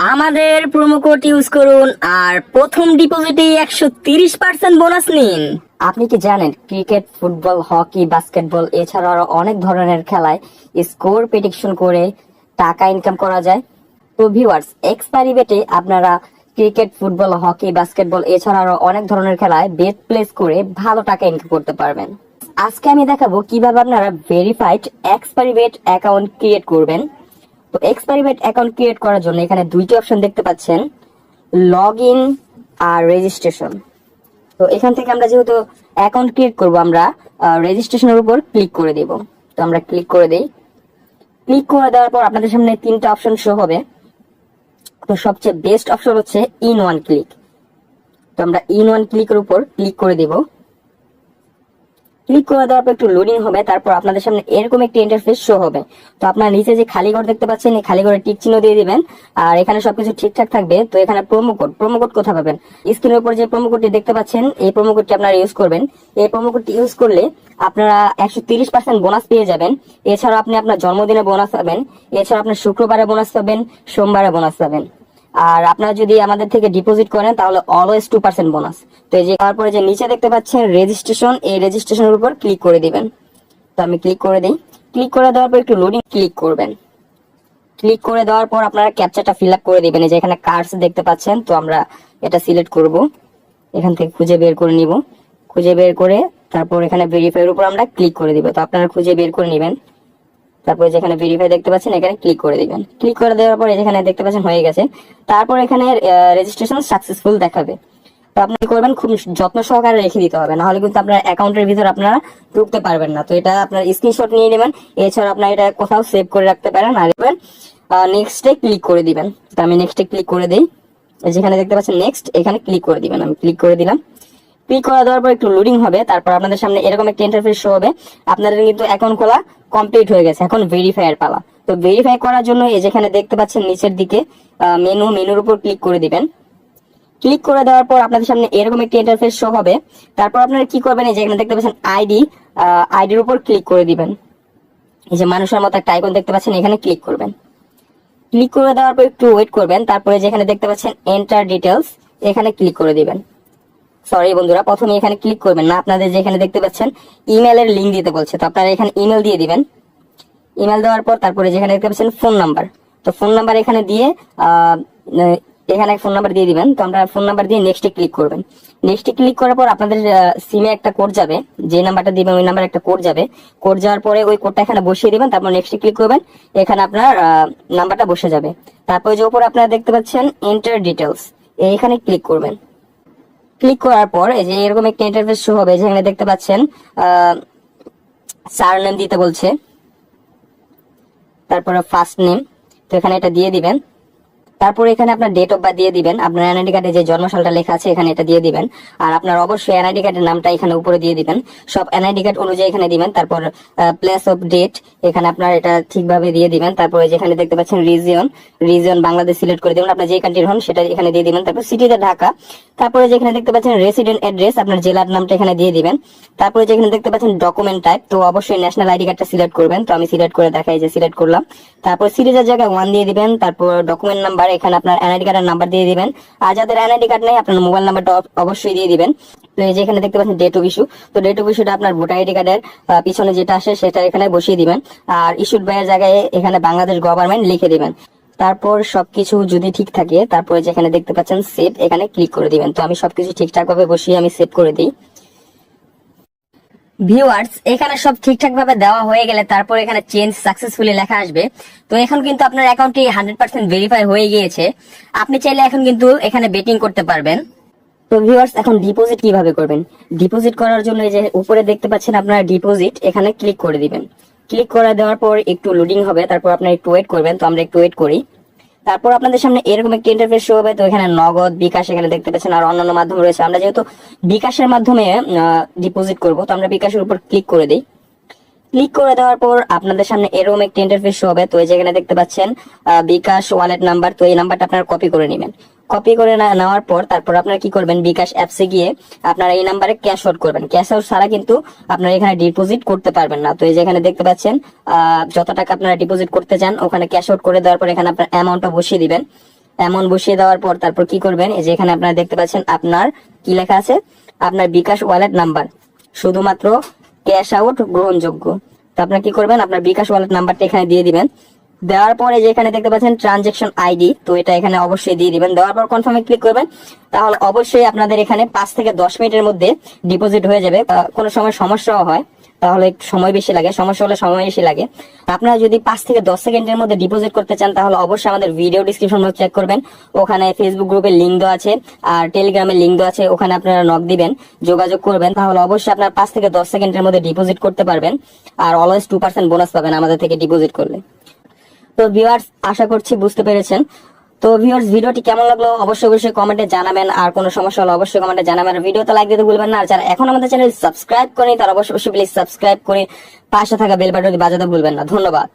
আমাদের promo code use করুন আর প্রথম ডিপোজিটে 130% বোনাস নিন। আপনি কি জানেন ক্রিকেট, ফুটবল, হকি, বাস্কেটবল এছাড়াও আরো অনেক ধরনের খেলায় স্কোর প্রেডিকশন করে টাকা ইনকাম করা যায়? তো ভিউয়ার্স, এক্সপায়ারি বেটে আপনারা ক্রিকেট, ফুটবল, হকি, বাস্কেটবল এছাড়া আরো অনেক ধরনের খেলায় বেট প্লেস করে ভালো টাকা ইনকাম করতে পারবেন। আজকে আমি দেখাবো কিভাবে আপনারা verified expiry bet account create করবেন। তো এক্সপায়ারি বেট অ্যাকাউন্ট ক্রিয়েট করার জন্য এখানে দুইটি অপশন দেখতে পাচ্ছেন, লগ ইন আর রেজিস্ট্রেশন। তো এখান থেকে আমরা যেহেতু অ্যাকাউন্ট ক্রিয়েট করব, আমরা রেজিস্ট্রেশনের উপর ক্লিক করে দেব। তো আমরা ক্লিক করে দেই। ক্লিক করে দেওয়ার পর আপনাদের সামনে তিনটা অপশন শো হবে। তো সবচেয়ে বেস্ট অপশন হচ্ছে ইন ওয়ান ক্লিক। তো আমরা ইন ওয়ান ক্লিকের উপর ক্লিক করে দেব। ক্লিক করে দেওয়ার পর একটু লোডিং হবে, তারপর আপনাদের সামনে এরকম একটি ইন্টারফেস শো হবে। তো আপনারা নিচে যে খালি ঘর দেখতে পাচ্ছেন, এই খালি ঘরে টিক চিহ্ন দিয়ে দিবেন। আর এখানে সবকিছু ঠিকঠাক থাকবে। তো এখানে প্রোমো কোড কোথায় পাবেন? স্ক্রিনের উপর যে প্রোমো কোডটি দেখতে পাচ্ছেন, এই প্রোমো কোডটি আপনারা ইউজ করবেন। এই প্রোমো কোডটি ইউজ করলে আপনারা 130% বোনাস পেয়ে যাবেন। এছাড়াও আপনি আপনার জন্মদিনে বোনাস পাবেন, এছাড়া আপনার শুক্রবারে বোনাস পাবেন, সোমবারে বোনাস পাবেন। আর আপনারা যদি আমাদের থেকে ডিপোজিট করেন তাহলে অলওয়েজ 2% বোনাস। তো এই যে তারপরে যে নিচে দেখতে পাচ্ছেন রেজিস্ট্রেশন, এই রেজিস্ট্রেশনের উপর ক্লিক করে দিবেন। তো আমি ক্লিক করে দিই। ক্লিক করে দেওয়ার পর একটু লোডিং ক্লিক করবেন। ক্লিক করে দেওয়ার পর আপনারা ক্যাপচাটা ফিল আপ করে দিবেন। এই যে এখানে কার্ডস দেখতে পাচ্ছেন, তো আমরা এটা সিলেক্ট করব। এখান থেকে খুঁজে বের করে নিব। খুঁজে বের করে তারপর এখানে ভেরিফাই এর উপর আমরা ক্লিক করে দিব। তো আপনারা খুঁজে বের করে নেবেন। তারপরে যেখানে ভেরিফাই দেখতে পাচ্ছেন, এখানে ক্লিক করে দিবেন। ক্লিক করে দেওয়ার পর এখানে দেখতে পাচ্ছেন হয়ে গেছে। তারপর এখানে রেজিস্ট্রেশন সাকসেসফুল দেখাবে। তো আপনি কি করবেন, খুব যত্ন সহকারে রেখে দিতে হবে, না হলে কিন্তু আপনার অ্যাকাউন্টের ভিতর আপনারা ঢুকতে পারবেন না। তো এটা আপনার স্ক্রিনশট নিয়ে নেবেন। এছাড়া আপনার এটা কোথাও সেভ করে রাখতে পারেন। আর নেক্সটে ক্লিক করে দিবেন। তো আমি নেক্সটে ক্লিক করে দিই। যেখানে দেখতে পাচ্ছেন নেক্সট, এখানে ক্লিক করে দিবেন। আমি ক্লিক করে দিলাম। ক্লিক করে দেওয়ার পর একটু লোডিং হবে, তারপর আপনাদের সামনে এরকম একটা ইন্টারফেস শো হবে। আপনাদের কিন্তু অ্যাকাউন্ট খোলা কমপ্লিট হয়ে গেছে, এখন ভেরিফাই এর পালা। তো ভেরিফাই করার জন্য এই যেখানে দেখতে পাচ্ছেন নিচের দিকে মেনুর উপর ক্লিক করে দিবেন। ক্লিক করে দেওয়ার পর আপনাদের সামনে এরকম একটি ইন্টারফেস শো হবে। তারপর আপনারা কি করবেন, এই যে এখানে দেখতে পাচ্ছেন আইডির উপর ক্লিক করে দিবেন। এই যে মানুষের মতো একটা আইকন দেখতে পাচ্ছেন, এখানে ক্লিক করবেন। ক্লিক করে দেওয়ার পর একটু ওয়েট করবেন। তারপরে যেখানে দেখতে পাচ্ছেন এন্টার ডিটেলস, এখানে ক্লিক করে দিবেন। সরি বন্ধুরা, প্রথমে এখানে ক্লিক করবেন না, আপনাদের যেখানে দেখতে পাচ্ছেন ইমেলের লিঙ্ক দিতে বলছে। তো আপনারা এখানে ইমেল দিয়ে দিবেন। ইমেল দেওয়ার পর তারপরে যেখানে দেখতে পাচ্ছেন ফোন নাম্বার, তো ফোন নাম্বার এখানে দিয়ে এখানে ফোন নাম্বার দিয়ে দিবেন। তো আমরা ফোন নাম্বার দিয়ে নেক্সটে ক্লিক করবেন। নেক্সটে ক্লিক করার পর আপনাদের সিমে একটা কোড যাবে, যে নাম্বারটা দিবেন ওই নাম্বার একটা কোড যাবে। কোড যাওয়ার পরে ওই কোডটা এখানে বসিয়ে দিবেন। তারপর নেক্সটে ক্লিক করবেন, এখানে আপনার নাম্বারটা বসে যাবে। তারপর যে উপরে আপনারা দেখতে পাচ্ছেন এন্টার ডিটেলস, এখানে ক্লিক করবেন। ক্লিক করার পর এই যে এরকম একটা ইন্টারফেস শো হবে, যেখানে দেখতে পাচ্ছেন সারনেম দিতে বলছে, তারপরে ফার্স্ট নেম, তো এখানে এটা দিয়ে দিবেন। তারপরে এখানে আপনার ডেট অফ বার্থ দিয়ে দিবেন, আপনার এনআইডি কার্ডে যে জন্মসালটা লেখা আছে এখানে এটা দিয়ে দিবেন। আর আপনার অবশ্যই এনআইডি কার্ডের নামটা এখানে উপরে দিয়ে দিবেন, সব এনআইডি কার্ড অনুযায়ী এখানে দিবেন। তারপর প্লেস অফ ডেট এখানে আপনার এটা ঠিকভাবে দিয়ে দিবেন। তারপরে যেখানে দেখতে পাচ্ছেন রিজিয়ন বাংলাদেশ সিলেক্ট করে দিবেন, আপনার যে কান্ট্রির হন সেটা এখানে দিয়ে দিবেন। তারপর সিটিতে ঢাকা। তারপরে যেখানে দেখতে পাচ্ছেন রেসিডেন্ট অ্যাড্রেস, আপনার জেলার নামটা এখানে দিয়ে দিবেন। তারপরে যেখানে দেখতে পাচ্ছেন ডকুমেন্ট টাইপ, তো অবশ্যই ন্যাশনাল আইডি কার্ডটা সিলেক্ট করবেন। তো আমি সিলেক্ট করে দেখাই, যে সিলেক্ট করলাম। তারপর সিরিজের জায়গায় 1 দিয়ে দিবেন। তারপর ডকুমেন্ট নাম্বার এখানে আপনার এনআইডি কার্ডের নাম্বার দিয়ে দিবেন। আর যাদের এনআইডি কার্ড নেই আপনার মোবাইল নাম্বারটা অবশ্যই দিয়ে দিবেন। তো এই যে এখানে দেখতে পাচ্ছেন ডেট অফ ইস্যু, তো ডেট অফ ইস্যুটা আপনার ভোটার আইডি কার্ডের পিছনে যেটা আসে সেটা এখানে বসিয়ে দিবেন। আর ইস্যুড বাইয়ের জায়গায় এখানে বাংলাদেশ গভর্নমেন্ট লিখে দিবেন। তারপর সবকিছু যদি ঠিক থাকে তারপরে যেখানে দেখতে পাচ্ছেন সেভ, এখানে ক্লিক করে দিবেন। তো আমি সবকিছু ঠিকঠাক ভাবে বসিয়ে আমি সেভ করে দিই। ভিউয়ার্স, এখানে সব ঠিকঠাক ভাবে দেওয়া হয়ে গেলে তারপর এখানে চেঞ্জ সাকসেসফুলি লেখা আসবে। তো এখন কিন্তু আপনার অ্যাকাউন্টটি 100% ভেরিফাই হয়ে গিয়েছে। আপনি চাইলে এখন কিন্তু এখানে বেটিং করতে পারবেন। তো ভিউয়ার্স, এখন ডিপোজিট কিভাবে করবেন? ডিপোজিট করার জন্য এই যে উপরে দেখতে পাচ্ছেন আপনার ডিপোজিট, এখানে ক্লিক করে দিবেন। ক্লিক করে দেওয়ার পর একটু লোডিং হবে, তারপর আপনার একটু ওয়েট করবেন। তো আমরা একটু ওয়েট করি। তারপর আপনাদের সামনে এরকম একটা ইন্টারফেস শো হবে। তো এখানে নগদ, বিকাশ এখানে দেখতে পাচ্ছেন, আর অন্যান্য মাধ্যম রয়েছে। আমরা যেহেতু বিকাশের মাধ্যমে ডিপোজিট করব, তো আমরা বিকাশের উপর ক্লিক করে দিই। ক্লিক করে দেওয়ার পর আপনাদের সামনে এরকম একটা ইন্টারফেস শো হবে। তো এই যেখানে দেখতে পাচ্ছেন বিকাশ ওয়ালেট নাম্বার, তো এই নাম্বারটা আপনারা কপি করে নেবেন। কপি করে নেওয়ার পর তারপর আপনারা কি করবেন, বিকাশ অ্যাপসে গিয়ে আপনারা এই নাম্বারে ক্যাশ আউট করবেন। ক্যাশ আউট ছাড়া কিন্তু আপনারা এখানে ডিপোজিট করতে পারবেন না। তো এই যেখানে দেখতে পাচ্ছেন যত টাকা আপনারা ডিপোজিট করতে চান ওখানে ক্যাশ আউট করে দেওয়ার পর এখানে আপনার অ্যামাউন্টটা বসিয়ে দিবেন। অ্যামাউন্ট বসিয়ে দেওয়ার পর তারপর কি করবেন, এই যে এখানে আপনারা দেখতে পাচ্ছেন আপনার কি লেখা আছে, আপনার বিকাশ ওয়ালেট নাম্বার, শুধুমাত্র ক্যাশ আউট গ্রহণযোগ্য। তো আপনারা কি করবেন, আপনার বিকাশ ওয়ালেট নাম্বারটা এখানে দিয়ে দিবেন। দেওয়ার পরে যে এখানে দেখতে পাচ্ছেন ট্রানজেকশন আইডি, তো এটা এখানে অবশ্যই দিয়ে দিবেন। দেওয়ার পর কনফার্মে ক্লিক করবেন, তাহলে অবশ্যই আপনাদের এখানে 5 থেকে 10 মিনিটের মধ্যে ডিপোজিট হয়ে যাবে। কোনো সময় সমস্যাও হয়, তাহলে একটু সময় বেশি লাগে, সমস্যা হলে সময় বেশি লাগে। আপনারা যদি 5 থেকে 10 সেকেন্ডের মধ্যে ডিপোজিট করতে চান, তাহলে অবশ্যই আমাদের ভিডিও ডিসক্রিপশন বক্স চেক করবেন, ওখানে ফেসবুক গ্রুপের লিঙ্ক দেওয়া আছে আর টেলিগ্রামের লিঙ্ক দেওয়া আছে, ওখানে আপনারা নক দিবেন, যোগাযোগ করবেন, তাহলে অবশ্যই আপনার 5 থেকে 10 সেকেন্ডের মধ্যে ডিপোজিট করতে পারবেন। আর অলওয়েজ 2% বোনাস পাবেন আমাদের থেকে ডিপোজিট করলে। তো ভিউয়ার্স, আশা করছি বুঝতে পেরেছেন। তো ভিউয়ার্স, ভিডিওটি কেমন লাগলো অবশ্যই কমেন্টে জানাবেন, আর কোনো সমস্যা হলে অবশ্যই কমেন্টে জানাবেন। ভিডিওতে লাইক দিতে ভুলবেন না, আর যারা এখন আমাদের চ্যানেল সাবস্ক্রাইব করেনি তারা অবশ্যই প্লিজ সাবস্ক্রাইব করে পাশে থাকা বেল বাটনটি বাজাতে ভুলবেন না। ধন্যবাদ।